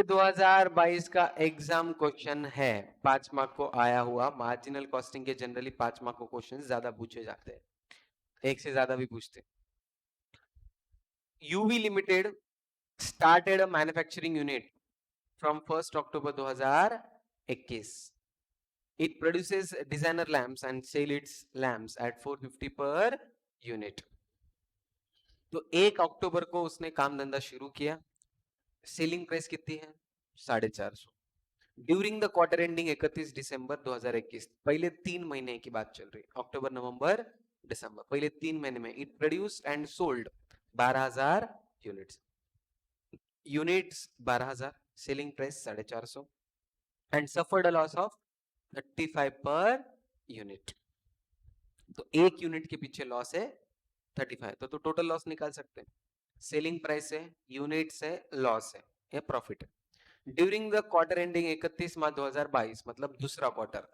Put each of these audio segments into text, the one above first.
ये 2022 का exam question है, 5 मार्क को आया हुआ। मार्जिनल कॉस्टिंग के जनरली 5 मार्क को क्वेश्चन ज्यादा पूछे जाते हैं, एक से ज्यादा भी पूछते। UV limited started a manufacturing unit from 1st October 2021. It produces designer lamps and sell its lamps at 450 per unit. तो 1 अक्टूबर को उसने काम धंधा शुरू किया। सेलिंग प्राइस कितनी है? 450। ड्यूरिंग द क्वार्टर एंडिंग 31 दिसंबर 2021, पहले 3 महीने की बात चल रही, अक्टूबर नवंबर दिसंबर, पहले 3 महीने में it produced and sold 12,000 units. Units 12,000, selling price 450 and suffered a loss of 35 per unit. तो एक यूनिट के पीछे लॉस है 35, तो टोटल लॉस निकाल सकते हैं। सेलिंग प्राइस है, यूनिट्स है, लॉस है, या प्रॉफिट है। ड्यूरिंग द क्वार्टर एंडिंग 31 मार्च 2022, मतलब दूसरा क्वार्टर,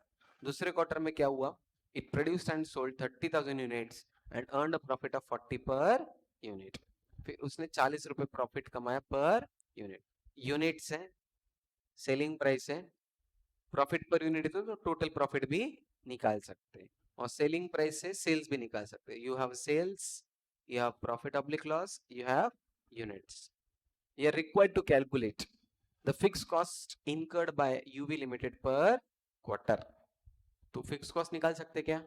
दूसरे क्वार्टर में क्या हुआ? It produced and sold 30,000 units and earned a profit of 40 per unit. फिर उसने 40 रुपए प्रॉफिट कमाया पर यूनिट। यूनिट्स है, सेलिंग प्राइस है, प्रॉफिट पर यूनिट है, तो टोटल प्रॉफिट भी निकाल सकते हैं। और सेलिंग प्राइस से सेल्स भी निकाल सकते हैं। You have sales, you have profit oblique loss, you have units. You are required to calculate the fixed cost incurred by UV Limited per quarter. तो फिक्स कॉस्ट निकाल सकते क्या?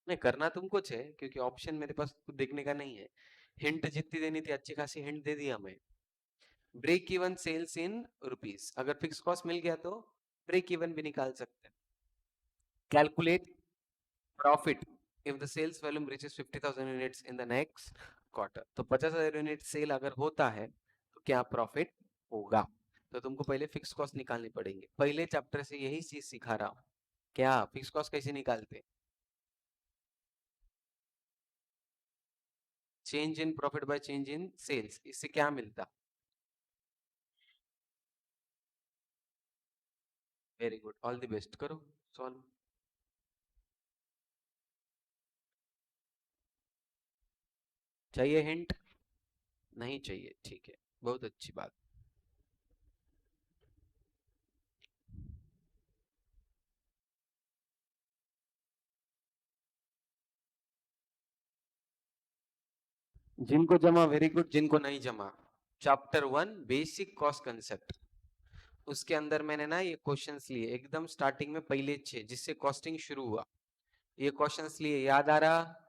नहीं, करना तुमको है, क्योंकि ऑप्शन मेरे पास कुछ देखने का नहीं है। हिंट जितनी देनी थी अच्छी खासी हिंट दे दी हमें। ब्रेक इवन सेल्स इन रुपीस, अगर फिक्स कॉस्ट मिल गया तो ब्रेक इवन भी निकाल सकते हैं। Calculate profit if the sales volume reaches 50,000 units in the next quarter, तो 50,000 यूनिट सेल अगर होता है तो क्या प्रॉफिट होगा? तो तुमको पहले फिक्स कॉस्ट निकालनी पड़ेंगे। पहले चैप्टर से यही चीज सिखा रहा हूं। क्या फिक्स कॉस्ट कैसे निकालते? Change in profit by change in sales, इससे क्या मिलता? Very good, all the best, करो सॉल्व। चाहिए हिंट? नहीं चाहिए, ठीक है, बहुत अच्छी बात। जिनको जमा वेरी गुड, जिनको नहीं जमा चैप्टर 1 बेसिक कॉस्ट कंसेप्ट, उसके अंदर मैंने ना ये क्वेश्चंस लिए एकदम स्टार्टिंग में, पहले 6 जिससे कॉस्टिंग शुरू हुआ, ये क्वेश्चंस लिए, याद आ रहा?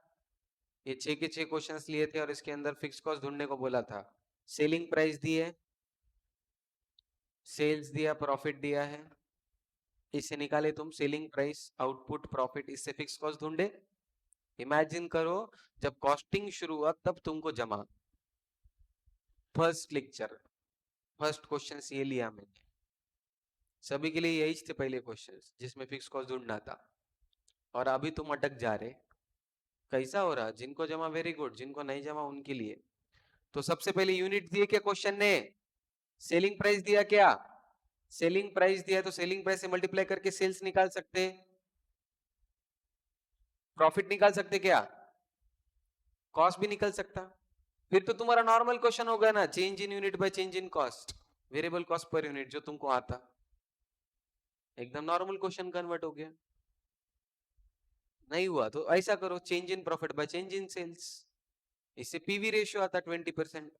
ये 6 के 6 क्वेश्चंस लिए थे और इसके अंदर फिक्स कॉस्ट ढूंढने को बोला था। सेलिंग प्राइस दी है, सेल्स दिया, प्रॉफिट दिया है, इससे निकाले तुम सेलिंग प्राइस, आउटपुट, प्रॉफिट, इससे फिक्स कॉस्ट ढूंढे। इमेजिन करो जब कॉस्टिंग शुरू हुआ तब तुमको जमा। फर्स्ट लेक्चर, फर्स्ट क्वेश्चन ये लिया मैंने, सभी के लिए यही थे पहले क्वेश्चन जिसमें फिक्स कॉस्ट ढूंढना था। और अभी तुम अटक जा रहे। कैसा हो रहा? जिनको जमा वेरी गुड, जिनको नहीं जमा उनके लिए। तो सबसे पहले यूनिट दिए क्या क्वेश्चन ने? सेलिंग प्राइस दिया क्या? सेलिंग प्राइस दिया तो सेलिंग प्राइस से मल्टीप्लाई करके सेल्स निकाल सकते, प्रॉफिट निकाल सकते, क्या कॉस्ट भी निकल सकता। फिर तो तुम्हारा नॉर्मल क्वेश्चन होगा ना, change in unit bye change in cost, variable cost per unit, जो तुमको आता, एकदम नॉर्मल क्वेश्चन कन्वर्ट हो गया। नहीं हुआ तो ऐसा करो, change in profit by change in sales, इससे पीवी रेशियो आता 20%।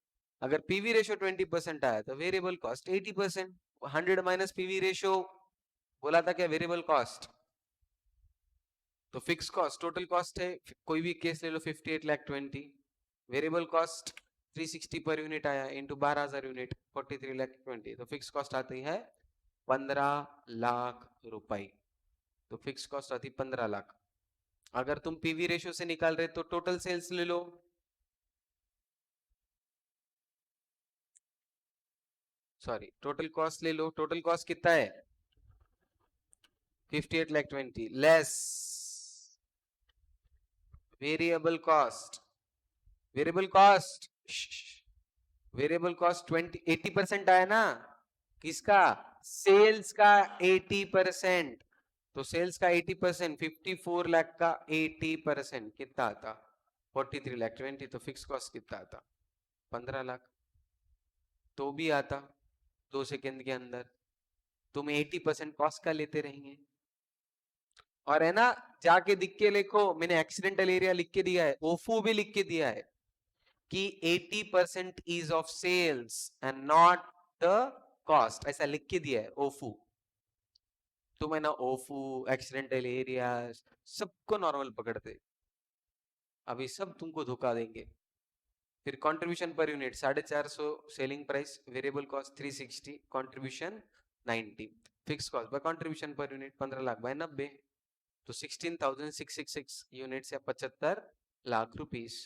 अगर पीवी रेशियो 20% आया तो variable cost 80%। 100 minus PV ratio बोला था क्या? Variable cost. तो फिक्स कॉस्ट, टोटल कॉस्ट है, कोई भी केस ले लो, 58 lakh 20, variable cost 360 per unit आया इंटू 12,000 यूनिट, 43 लाख 20, तो फिक्स कॉस्ट आती है 15 लाख रुपए। तो फिक्स कॉस्ट आती 15 लाख। अगर तुम पीवी रेशियो से निकाल रहे तो टोटल सेल्स ले लो, सॉरी टोटल कॉस्ट ले लो। टोटल कॉस्ट कितना है? 58 lakh 20 less variable cost. Variable cost, variable cost 80% आया ना? किसका? सेल्स का 80%। तो सेल्स का 80%, 54 लाख का 80% कितना आता? 43 लाख 20। तो फिक्स कॉस्ट कितना आता? 15 लाख। तो भी आता 2 सेकंड के अंदर। तुम 80% कॉस्ट का लेते रहेंगे। और है ना, जाके दिख के लिखो, मैंने एक्सीडेंटल एरिया लिख के दिया है, ओफू भी लिख के दिया है कि 80% is of sales and not the cost, ऐसा लिख के दिया है ओफू। तुम है ना ओफू, एक्सीडेंटल एरिया, सबको नॉर्मल पकड़ते, अभी सब तुमको धोखा देंगे। फिर contribution per unit 450, selling price, variable cost 360, contribution 90, fix cost by contribution per unit 15 lakh by 90, तो 16,666 यूनिट्स या 75 lakh rupees.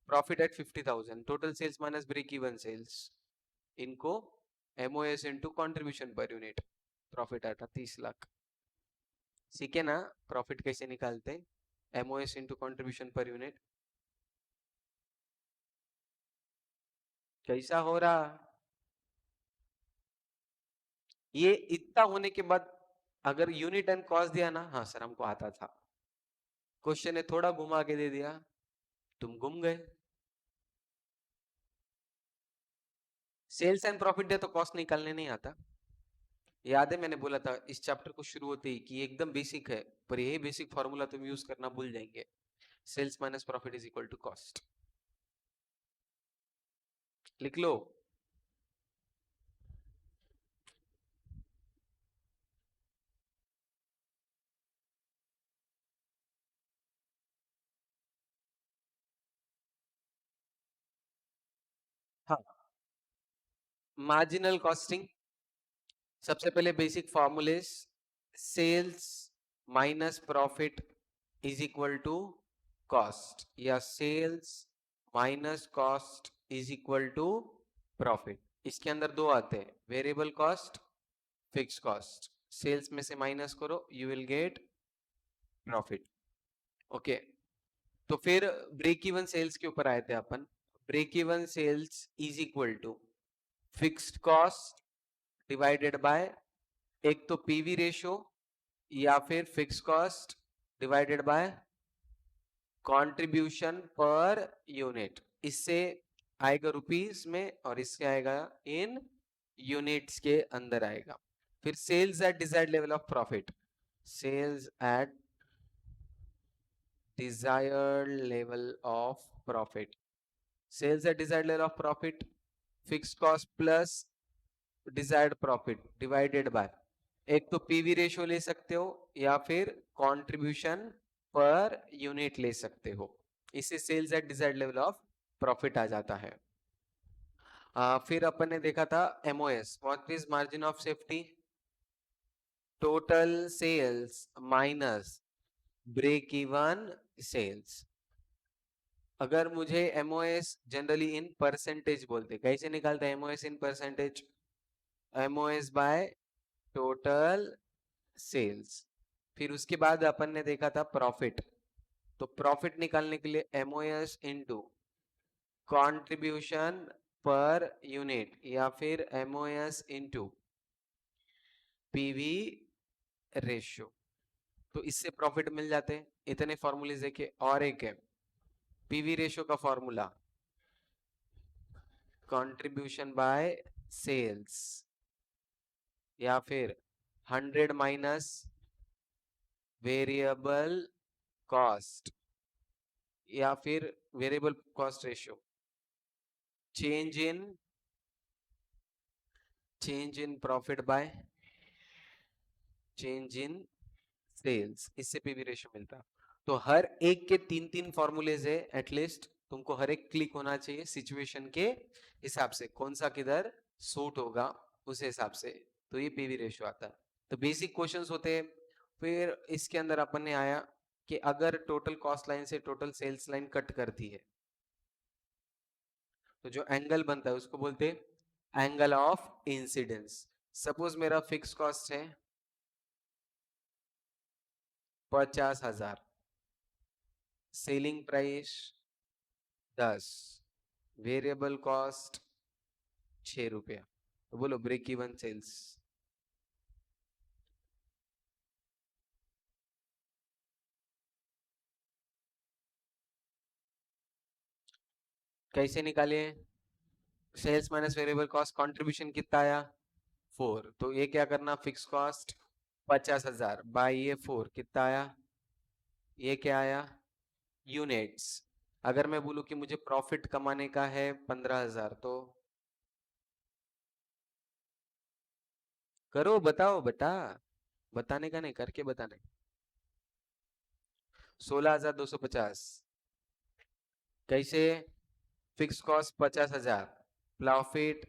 Profit at 50,000, total sales minus break even sales, इनको MOS into contribution per unit, profit आता 30 लाख। सीखे ना profit कैसे निकालते हैं, MOS into contribution per unit. कैसा हो रहा? ये इतना होने के बाद अगर यूनिट एंड कॉस्ट दिया ना, हाँ सर हमको आता था, क्वेश्चन ने थोड़ा घुमा के दे दिया, तुम गुम गए। सेल्स एंड प्रॉफिट दिया तो कॉस्ट निकालने नहीं आता। याद है मैंने बोला था इस चैप्टर को शुरू होते ही कि एकदम बेसिक है, पर यही बेसिक फॉर्मूला तुम यूज करना भूल जाएंगे। Sales minus profit is equal to cost, लिख लो। हाँ, मार्जिनल कॉस्टिंग, सबसे पहले बेसिक फॉर्मूले, sales minus profit is equal to cost, या sales minus cost is equal to profit. इसके अंदर दो आते हैं, variable cost, fixed cost, sales में से माइनस करो, you will get profit. Okay, तो फिर ब्रेक इवन सेल्स के ऊपर आए थे अपन। Break even sales is equal to fixed cost divided by, एक तो पीवी रेशो या फिर fix cost divided by contribution per unit. इससे आएगा रुपीस में और इससे आएगा इन यूनिट्स के अंदर आएगा। फिर sales at desired level of profit, sales at desired level of profit, sales at desired level of profit, fix cost plus desired profit divided by, एक तो पीवी रेशियो ले सकते हो या फिर कंट्रीब्यूशन पर यूनिट ले सकते हो। इससे sales at desired level of profit आ जाता है। फिर अपन ने देखा था MOS, what is margin of safety, total sales minus break even sales. अगर मुझे एमओएस जनरली इन परसेंटेज बोलते, कैसे निकालते हैं MOS in percentage, MOS by total sales. फिर उसके बाद अपन ने देखा था प्रॉफिट, तो प्रॉफिट निकालने के लिए MOS into contribution per unit या फिर एमओएस इनटू पीवी रेशियो, तो इससे प्रॉफिट मिल जाते हैं। इतने फॉर्मूले देखे, और एक है पीवी रेशियो का फॉर्मूला, कंट्रीब्यूशन बाय सेल्स या फिर 100 माइनस वेरिएबल कॉस्ट या फिर variable cost ratio, change in profit by change in sales, इससे पीवी रेशियो मिलता। तो हर एक के तीन तीन फॉर्मूलेज है, एटलीस्ट तुमको हर एक क्लिक होना चाहिए सिचुएशन के हिसाब से, कौन सा किधर सूट होगा उस हिसाब से, तो ये पीवी रेशियो आता है। तो बेसिक क्वेश्चंस होते हैं। फिर इसके अंदर अपन ने आया कि अगर टोटल कॉस्ट लाइन से टोटल सेल्स लाइन कट करती है तो जो एंगल बनता है उसको बोलते हैं एंगल ऑफ इंसिडेंस। सपोज मेरा फिक्स कॉस्ट है 50,000, सेलिंग प्राइस 10, वेरिएबल कॉस्ट 6 रुपया, तो बोलो ब्रेक इवन सेल्स। कैसे निकाले, sales minus variable cost, contribution कितना आया 4, तो ये क्या करना, फिक्स कॉस्ट 50,000 बाय ये 4 कितना आया, ये क्या आया यूनिट्स। अगर मैं बोलूं कि मुझे प्रॉफिट कमाने का है 15,000, तो करो, बताओ बेटा, बताने का नहीं, करके बताने। 16,250 कैसे, fix cost 50,000, profit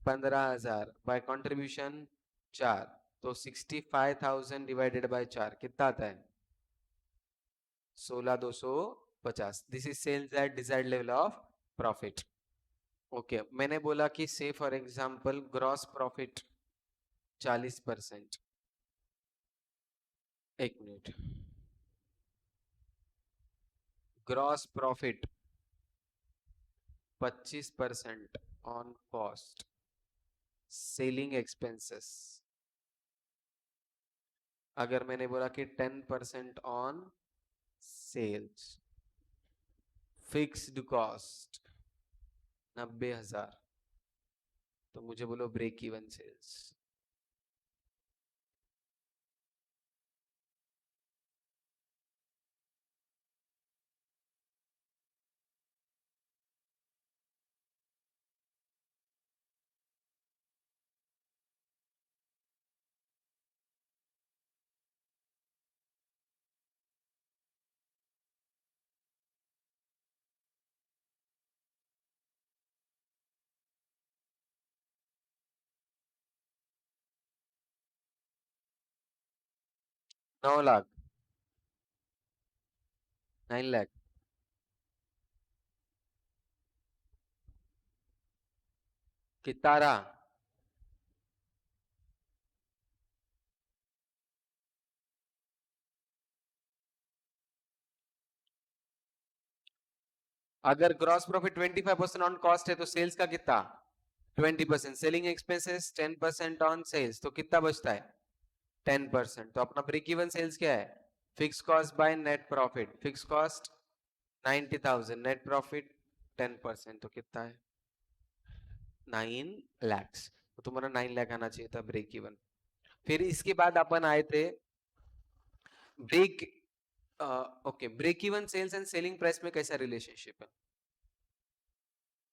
15,000 by contribution 4, तो 65,000 डिवाइडेड बाय 4 कितना आता है 16,250। This is sales at desired level of profit. Okay, मैंने बोला कि से फॉर एग्जांपल ग्रॉस प्रॉफिट 40%, एक minute, gross profit 25% on cost, selling expenses. अगर मैंने बोला कि 10% ऑन सेल्स, फिक्स्ड कॉस्ट 90,000, तो मुझे बोलो break even sales. 9 lakh, 9 lakh. कितना रहा, अगर ग्रॉस प्रॉफिट 25% ऑन कॉस्ट है तो सेल्स का कितना 20%, सेलिंग एक्सपेंसेस 10% ऑन सेल्स, तो कितना बचता है 10%। तो अपना ब्रेक इवन सेल्स क्या है, fix cost by net profit, fix cost 90,000, net profit 10%, तो कितना है 9 lakhs। तो तुम्हारा 9 लाख आना चाहिए था ब्रेक इवन। फिर इसके बाद अपन आए थे break, okay, break even sales and selling price में कैसा रिलेशनशिप है,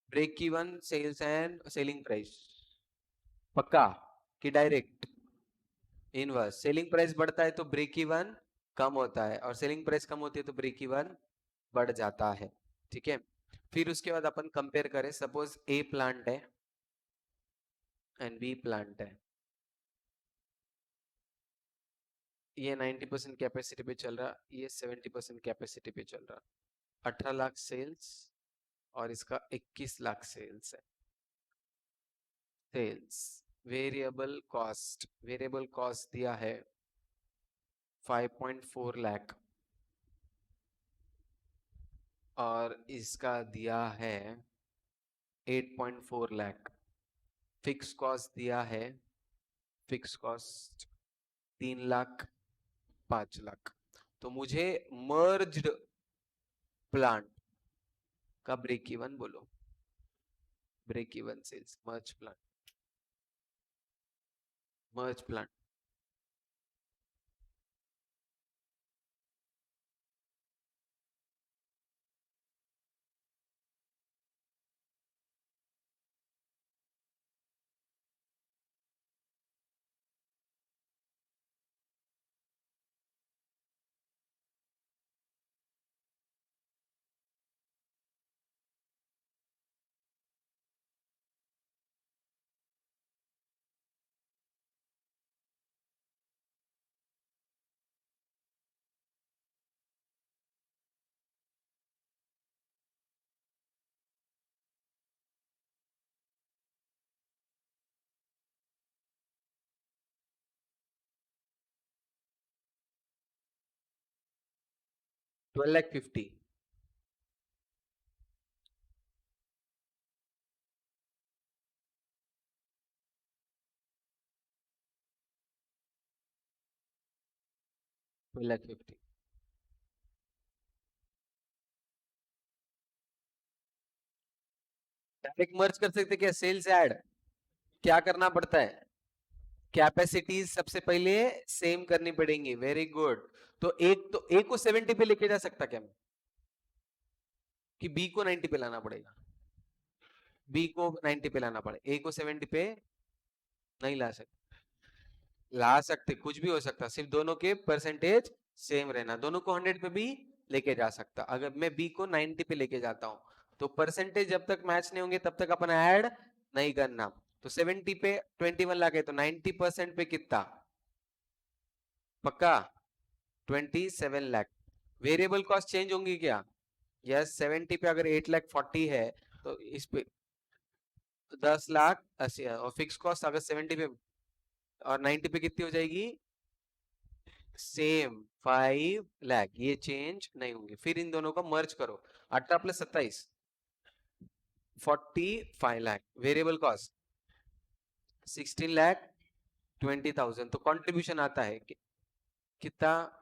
break even sales and selling price, पक्का कि डायरेक्ट इनवर्स, सेलिंग प्राइस बढ़ता है तो ब्रेक इवन कम होता है, और सेलिंग प्राइस कम होती है तो ब्रेक इवन बढ़ जाता है, ठीक है। फिर उसके बाद अपन कंपेयर करें, सपोज ए प्लांट है एंड बी प्लांट है, ये 90% कैपेसिटी पे चल रहा, ये 70% कैपेसिटी पे चल रहा, 18 लाख सेल्स और इसका 21 लाख सेल्स है। सेल्स, वेरिएबल कॉस्ट दिया है 5.4 लाख और इसका दिया है 8.4 लाख। फिक्स कॉस्ट दिया है, फिक्स कॉस्ट 3 लाख, 5 लाख। तो मुझे मर्ज्ड प्लांट का ब्रेक इवन बोलो, ब्रेक इवन सेल्स, मर्ज प्लांट। 12,50,000। 12,50,000। डायरेक्ट मर्ज कर सकते क्या? सेल्स ऐड क्या करना पड़ता है? कैपेसिटीज सबसे पहले सेम करनी पड़ेंगी। Very good. तो ए को 70 पे लेके जा सकता क्या मैं, कि बी को 90 पे लाना पड़ेगा? बी को 90 पे लाना पड़े, ए को 70 पे नहीं ला सकते। ला सकते, कुछ भी हो सकता, सिर्फ दोनों के परसेंटेज सेम रहना। दोनों को 100 पे भी लेके जा सकता। अगर मैं बी को 90 पे लेके जाता हूं तो परसेंटेज जब तक मैच नहीं होंगे तब तक अपन ऐड नहीं करना। तो 70 पे 21 लाके तो 90% पे कितना? पक्का 27 लाख। वेरिएबल कॉस्ट चेंज होंगी क्या? यस। 70 पे अगर 8,40,000 है तो इस पे 10,80,000, और फिक्स कॉस्ट अगर 70 पे और 90 पे कितनी हो जाएगी? सेम 5 लाख। ये चेंज नहीं होंगे। फिर इन दोनों को मर्ज करो। 18 + 27 45 लाख। Variable cost 16,20,000। तो कंट्रीब्यूशन आता है कितना?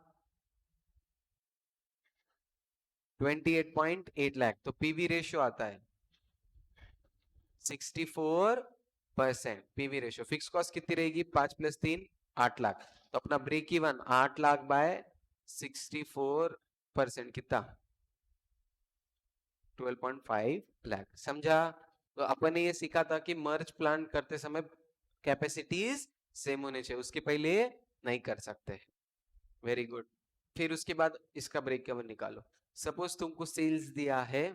28.8 लाख। तो पीवी रेशियो आता है 64%। PV ratio. फिक्स कॉस्ट कितनी रहेगी? 5 + 3 8 लाख। तो अपना ब्रेक इवन 8 लाख बाय 64% कितना? 12.5 लाख। समझा? तो अपन ने ये सीखा था कि मर्ज प्लान करते समय कैपेसिटीज सेम होने चाहिए, उसके पहले नहीं कर सकते। Very good. फिर उसके बाद इसका ब्रेक इवन निकालो। सपोज तुमको सेल्स दिया है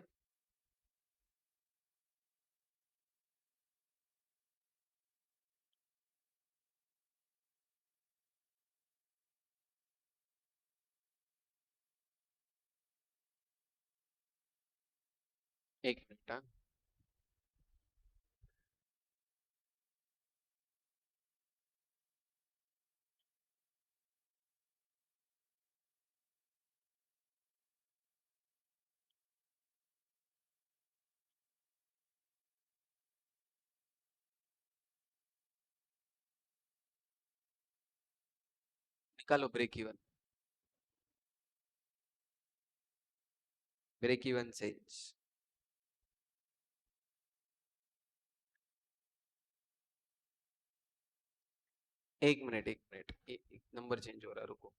एक मिनट। हाँ, निकालो break even. Break even sales. एक मिनट, एक मिनट, एक नंबर चेंज हो रहा है, रुको।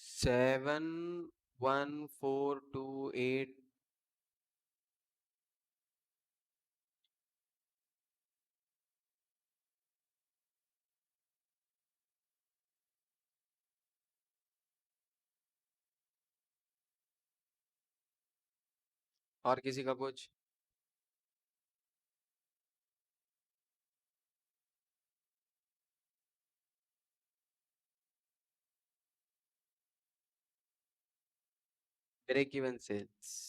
सेवन 1428। और किसी का कुछ? Break even sales.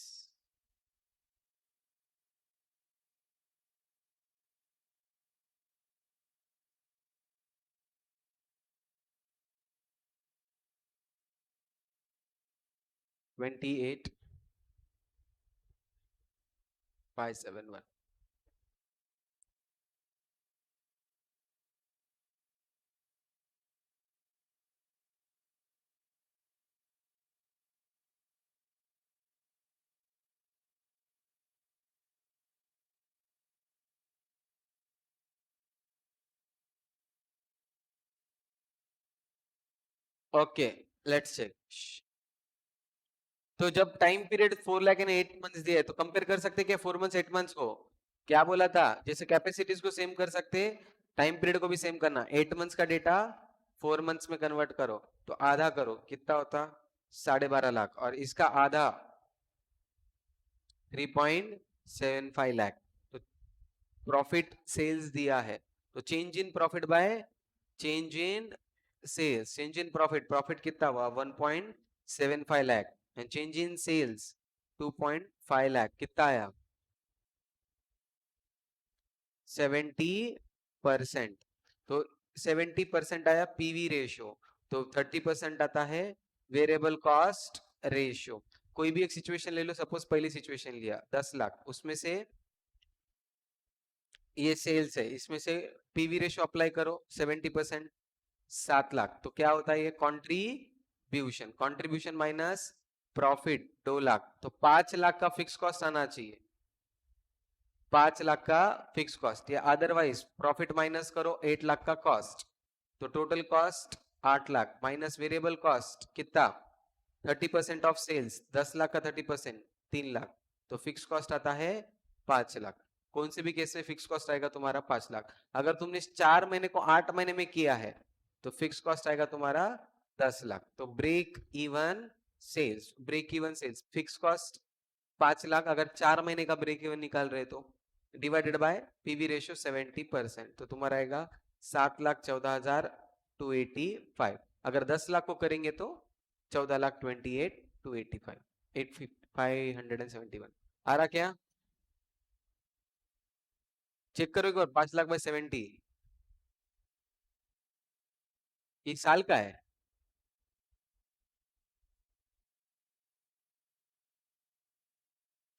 Twenty eight 571। Okay, let's check. तो जब time period 4 lakh and 8 months दिया है तो कंपेयर कर सकते क्या 4 मंथ्स 8 मंथ्स को? क्या बोला था? जैसे कैपेसिटीज को सेम कर सकते, टाइम पीरियड को भी सेम करना। 8 मंथ्स का डेटा 4 मंथ्स में कन्वर्ट करो तो आधा करो, कितना होता? 12.5 लाख। और इसका आधा 3.75 लाख। तो प्रॉफिट सेल्स दिया है, तो change in profit by change in sales. Change in profit, profit कितना हुआ? 1.75 lakh. And change in sales 2.5 lakh. कितना आया? 70%। तो 70% आया पीवी रेशियो। तो 30% आता है वेरिएबल कॉस्ट रेशियो। कोई भी एक सिचुएशन ले लो, सपोज पहली सिचुएशन लिया 10 लाख, उसमें से ये सेल्स है, इसमें से पीवी रेशियो अप्लाई करो 70%, 7 लाख। तो क्या होता है ये? Contribution. Contribution minus profit 2 lakh. तो 5 लाख का फिक्स कॉस्ट आना चाहिए, 5 लाख का फिक्स कॉस्ट। या अदरवाइज प्रॉफिट माइनस करो 8 लाख का कॉस्ट, तो total cost 8 lakh minus variable cost कितना? 30% ऑफ सेल्स, 10 लाख का 30% 3 लाख। तो फिक्स कॉस्ट आता है 5 लाख। कौन से भी केस में फिक्स कॉस्ट आएगा तुम्हारा 5 लाख। अगर तुमने 4 महीने को 8 महीने में किया है तो फिक्स कॉस्ट आएगा तुम्हारा 10 लाख। तो break even sales, break even sales fix cost 5 lakh, अगर 4 महीने का ब्रेक इवन निकाल रहे तो डिवाइडेड बाय पीवी रेशियो 70%, तो तुम्हारा आएगा 7,14,285। अगर 10 लाख को करेंगे तो 14,28,285, 8,571। आ रहा क्या? चेक करो एक बार। 5 लाख बाय 70 एक साल का है।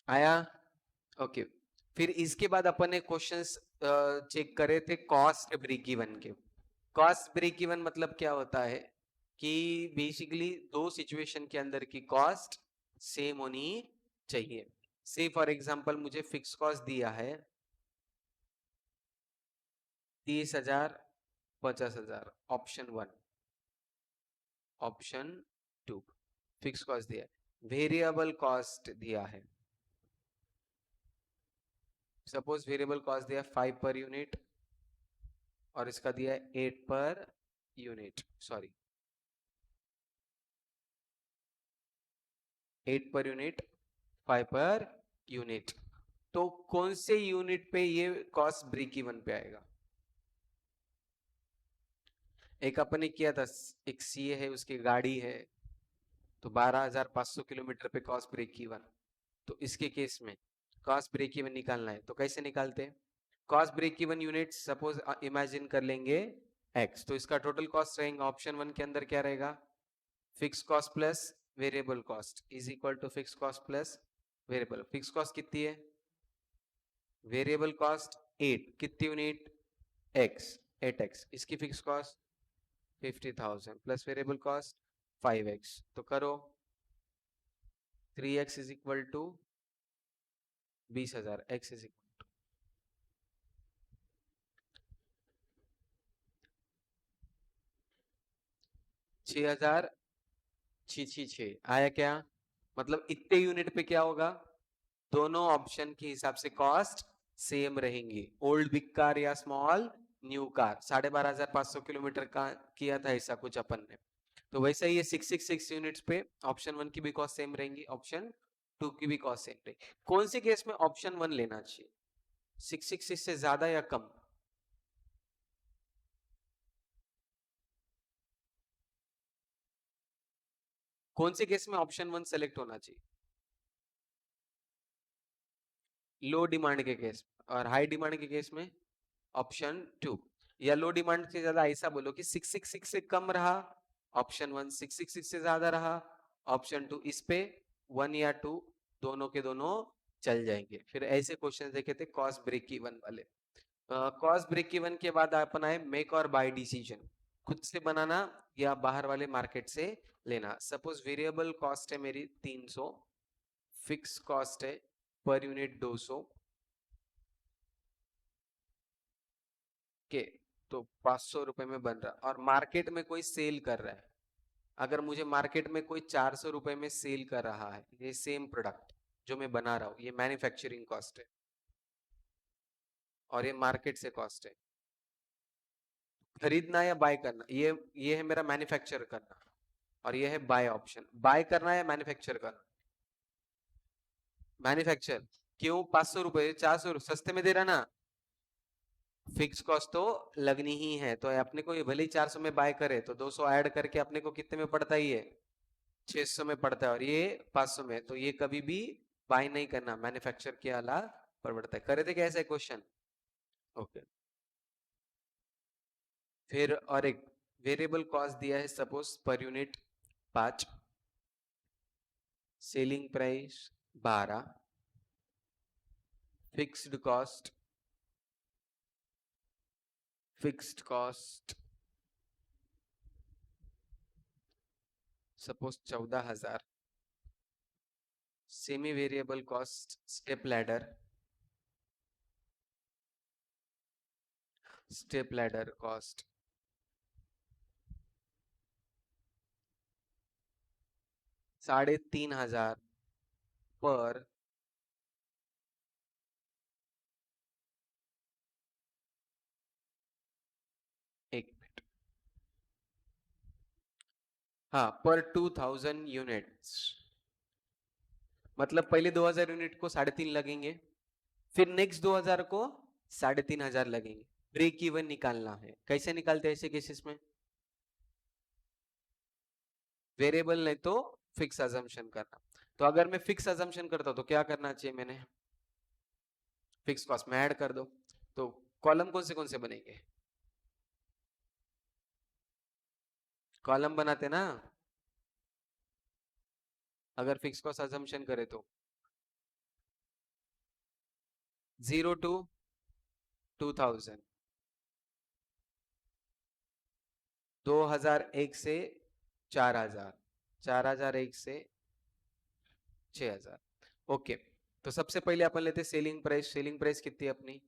आया? ओके। फिर इसके बाद अपन ने क्वेश्चंस चेक करे थे कॉस्ट ब्रेक इवन के। कॉस्ट ब्रेक इवन मतलब क्या होता है कि बेसिकली दो सिचुएशन के अंदर की कॉस्ट सेम होनी चाहिए। से फॉर एग्जांपल मुझे फिक्स कॉस्ट दिया है 30,000, 50,000, ऑप्शन 1। ऑप्शन 2 फिक्स कॉस्ट दिया है, वेरिएबल कॉस्ट दिया है। सपोज वेरिएबल कॉस्ट दिया 5 पर यूनिट और इसका दिया है 8 per unit, sorry 8 per unit, 5 per unit. तो कौन से यूनिट पे ये कॉस्ट ब्रेक इवन पे आएगा? एक अपन ने किया था, एक सीए है, उसकी गाड़ी है, तो 12,500 किलोमीटर पे कॉस्ट ब्रेक इवन। तो इसके केस में कॉस्ट ब्रेक इवन निकालना है तो कैसे निकालते हैं? Cost break even unit suppose imagine कर लेंगे एक्स, तो इसका टोटल कॉस्ट रहेगा ऑप्शन 1 के अंदर क्या रहेगा? Fix cost plus variable cost is equal to fix cost plus variable. Fix cost कितनी है? वेरिएबल कॉस्ट 8, कितनी यूनिट? X, 8x। इसकी fix cost 50,000 plus variable cost 5x। तो करो 3x is equal to 20,000, x is equal 6,000, 666 आया क्या? मतलब इतने यूनिट पे क्या होगा? दोनों ऑप्शन के हिसाब से कॉस्ट सेम रहेंगी। ओल्ड बिग कार या स्मॉल न्यू कार, 12,500 किलोमीटर का किया था ऐसा कुछ अपन ने, तो वैसे ही ये 666 यूनिट्स पे ऑप्शन 1 की भी कॉस्ट सेम रहेंगी, ऑप्शन 2 की भी कॉस्ट सेम रहेगी। कौन से केस में ऑप्शन 1 लेना चाहिए? 666 से ज्यादा या कम? कौन से केस में ऑप्शन 1 सेलेक्ट होना चाहिए? लो डिमांड के केस और हाई डिमांड के केस में ऑप्शन 2, या लो डिमांड से ज्यादा ऐसा बोलो कि 666 से कम रहा ऑप्शन 1, 666 से ज्यादा रहा ऑप्शन 2, इस पे 1 या 2 दोनों के दोनों चल जाएंगे। फिर ऐसे क्वेश्चन देखे थे कॉस्ट ब्रेक इवन वाले। कॉस्ट ब्रेक इवन के बाद अपन आए मेक और बाय डिसीजन, खुद से बनाना या बाहर वाले मार्केट से लेना। सपोज वेरिएबल कॉस्ट है मेरी 300, फिक्स कॉस्ट है पर यूनिट 200 के, तो 500 रुपए में बन रहा और मार्केट में कोई सेल कर रहा है। अगर मुझे मार्केट में कोई 400 रुपए में सेल कर रहा है ये सेम प्रोडक्ट जो मैं बना रहा हूं, ये मैन्युफैक्चरिंग कॉस्ट है और ये मार्केट से कॉस्ट है। खरीदना या बाय करना, ये है मेरा मैन्युफैक्चर करना और ये है बाय ऑप्शन। बाय करना या मैन्युफैक्चर करना? मैन्युफैक्चर। क्यों? 500 रुपए 400 सस्ते में दे रहा ना, फिक्स कॉस्ट तो लगनी ही है। तो अपने को ये भले ही 400 में बाय करे तो 200 ऐड करके अपने को कितने में पड़ता ही है? 600 में पड़ता है और ये 500 में, तो ये कभी भी बाय नहीं करना, मैन्युफैक्चर के अलावा पड़ता है। करे थे क्या ऐसा क्वेश्चन? ओके। फिर और एक वेरिएबल कॉस्ट दिया है suppose per unit 5, selling price 12, fixed cost suppose 14,000, semi variable cost step ladder cost 3,500 पर एक मिनट, हाँ पर 2,000 यूनिट्स, मतलब पहले 2,000 यूनिट को 3.5 लगेंगे, फिर नेक्स्ट 2,000 को 3,500 लगेंगे। ब्रेक इवन निकालना है। कैसे निकालते हैं ऐसे केसेस में? वेरिएबल नहीं तो फिक्स अजम्पशन करना। तो अगर मैं फिक्स अजम्पशन करता हूं तो क्या करना चाहिए? मैंने फिक्स कॉस्ट में ऐड कर दो। तो कॉलम कौन से बनेंगे? कॉलम बनाते ना अगर फिक्स कॉस्ट अजम्पशन करे तो 0 to 2,000, 2,001 से 4,000, 4,001 से 6,000। ओके, तो सबसे पहले अपन लेते सेलिंग प्राइस। सेलिंग प्राइस कितनी है अपनी?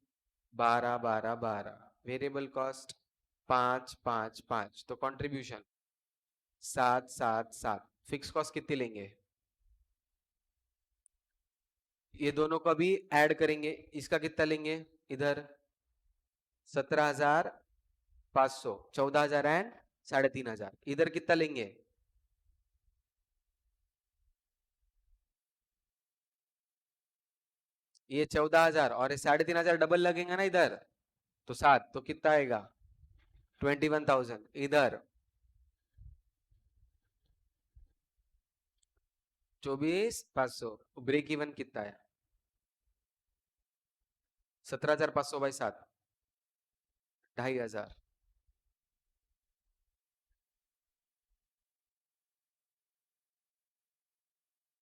12 12 12। वेरिएबल कॉस्ट 5 5 5, तो कंट्रीब्यूशन 7 7 7। फिक्स कॉस्ट कितनी लेंगे? ये दोनों को भी ऐड करेंगे, इसका कितना लेंगे इधर? 17,500, 14,000 एंड 3,500। इधर कितना लेंगे? ये 14,000 और ये 3,500 डबल लगेगा ना इधर, तो 7, तो कितना आएगा? 21,000। इधर 24,500। ब्रेक इवन कितना है? 17,500 बाई 7, 2,500।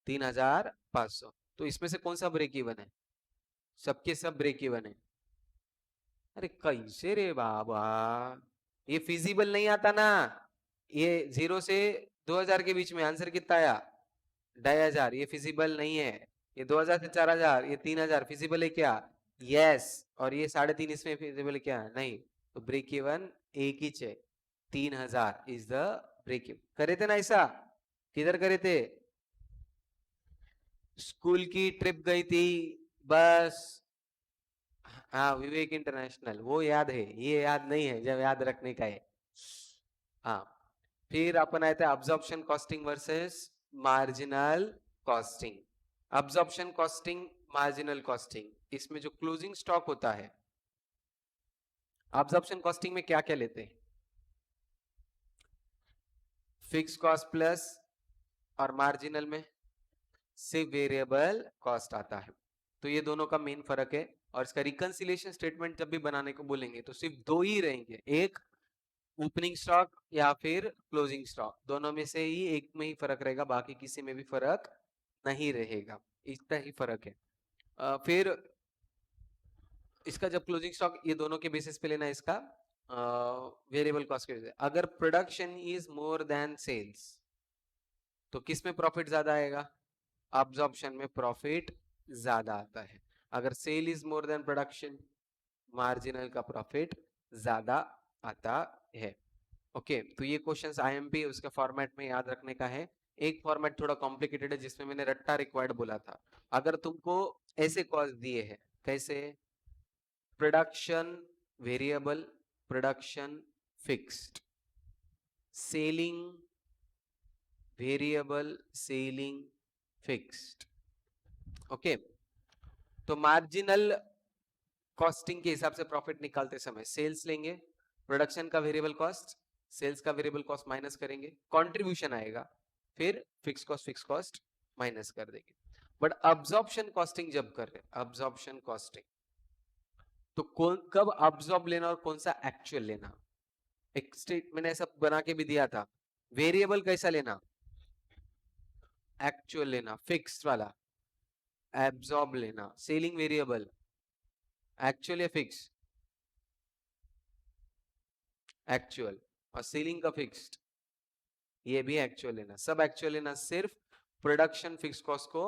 3,500। तो इसमें से कौन सा ब्रेक इवन है? सबके सब ब्रेक इवन है। अरे कैसे रे बाबा, ये फिजिबल नहीं आता ना। ये 0 से 2,000 के बीच में आंसर कितना आया? 2,500। ये फिजिबल नहीं है। ये 2,000 से 4,000, ये 3,000 फिजिबल है क्या? यस। और ये 3.5 इसमें फिजिबल है क्या? नहीं। तो ब्रेक इवन एक ही है, 3,000 इज द ब्रेक इवन। करे थे ना ऐसा? किधर करे थे? स्कूल की ट्रिप गई थी बस। हाँ विवेक इंटरनेशनल, वो याद है, ये याद नहीं है जब याद रखने का है। हाँ, फिर अपन आए थे absorption costing versus marginal costing. Absorption costing, marginal costing, इसमें जो क्लोजिंग स्टॉक होता है, अब्जॉर्प्शन कॉस्टिंग में क्या क्या लेते हैं? फिक्स कॉस्ट प्लस, और मार्जिनल में सिर्फ वेरिएबल कॉस्ट आता है। तो ये दोनों का मेन फर्क है। और इसका रिकंसिलिएशन स्टेटमेंट जब भी बनाने को बोलेंगे तो सिर्फ दो ही रहेंगे, एक ओपनिंग स्टॉक या फिर क्लोजिंग स्टॉक, दोनों में से ही एक में ही फर्क रहेगा, बाकी किसी में भी फर्क नहीं रहेगा। इतना ही फर्क है। फिर इसका जब क्लोजिंग स्टॉक, ये दोनों के बेसिस पे लेना है इसका वेरिएबल कॉस्ट के बेसिस। अगर production is more than sales तो किस में प्रॉफिट ज्यादा आएगा? अब्जॉर्प्शन में प्रॉफिट ज्यादा आता है। अगर sale is more than production, marginal का प्रॉफिट ज्यादा आता है। ओके, तो ये क्वेश्चंस आईएमपी उसके फॉर्मेट में याद रखने का है। एक फॉर्मेट थोड़ा कॉम्प्लिकेटेड है जिसमें मैंने रट्टा रिक्वायर्ड बोला था। अगर तुमको ऐसे कॉस्ट दिए हैं, कैसे? Production variable, production fixed, selling variable, selling fixed. Okay, तो मार्जिनल कॉस्टिंग के हिसाब से प्रॉफिट निकालते समय सेल्स लेंगे, प्रोडक्शन का वेरिएबल कॉस्ट, सेल्स का वेरिएबल कॉस्ट माइनस करेंगे, कंट्रीब्यूशन आएगा, फिर फिक्स कॉस्ट माइनस कर देंगे। बट अब्जॉर्प्शन कॉस्टिंग जब कर रहे, अब्जॉर्प्शन कॉस्टिंग, तो कब अब्जॉर्ब लेना और कौन सा एक्चुअल लेना, एक स्टेट मैंने ऐसा बना के भी दिया था। वेरिएबल कैसा लेना? एक्चुअल लेना, फिक्स वाला एब्जॉर्ब लेना। सेलिंग वेरिएबल एक्चुअल या फिक्स? एक्चुअल। और सेलिंग का फिक्स्ड, ये भी एक्चुअल लेना, सब एक्चुअल लेना। सिर्फ प्रोडक्शन फिक्स कॉस्ट को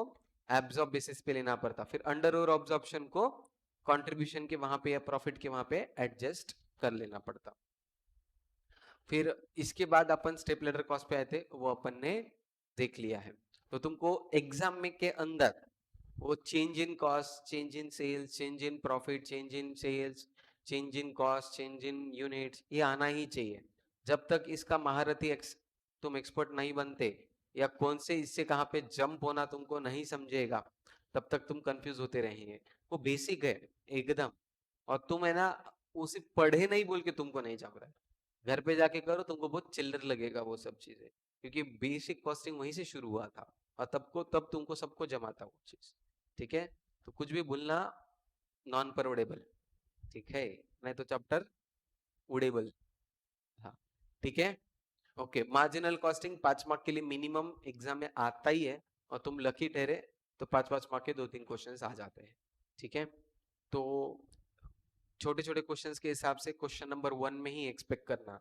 एब्जॉर्ब बेसिस पे लेना पड़ता, फिर अंडर और ऑब्जॉर्प्शन को कंट्रीब्यूशन के वहां पे या प्रॉफिट के वहां पे एडजस्ट कर लेना पड़ता। फिर इसके बाद अपन स्टेप लेडर कॉस्ट पे आए थे, वो अपन ने देख लिया है। तो तुमको एग्जाम में के अंदर वो change in cost, change in sales, change in profit, change in sales, change in cost, change in units, ये आना ही चाहिए। जब तक इसका महारथी तुम एक्सपर्ट नहीं बनते, या कौन से इससे कहां पे जंप होना तुमको नहीं समझेगा, तब तक तुम कंफ्यूज होते रहेंगे। वो बेसिक है एकदम। और तुम है ना, उसे पढ़े नहीं बोल के तुमको नहीं जम रहा है, घर पे जाके करो, तुमको बहुत चिल्लर लगेगा वो सब चीजें, क्योंकि बेसिक कॉस्टिंग वहीं से शुरू हुआ था, और तब तुमको सबको जमाता वो चीज। ठीक है, तो कुछ भी भूलना नॉन परवडेबल, ठीक है, नहीं तो चैप्टर उड़ेबल। हाँ, ठीक है। ओके, मार्जिनल कॉस्टिंग 5 मार्क के लिए मिनिमम एग्जाम में आता ही है, और तुम लकी ठहरे तो 5-5 मार्क के 2-3 क्वेश्चंस आ जाते हैं। ठीक है, तो छोटे छोटे क्वेश्चंस के हिसाब से क्वेश्चन नंबर 1 में ही एक्सपेक्ट करना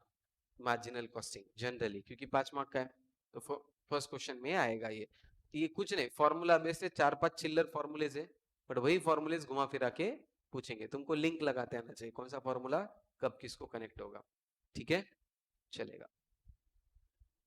मार्जिनल कॉस्टिंग जनरली, क्योंकि 5 मार्क का है, तो फर्स्ट क्वेश्चन में आएगा ये कुछ नहीं, फॉर्मूला बेस से 4-5 चिल्लर फॉर्मूलेज है, बट वही फॉर्मूलेज घुमा फिरा के पूछेंगे, तुमको लिंक लगाते आना चाहिए कौन सा फॉर्मूला कब किसको कनेक्ट होगा। ठीक है, चलेगा।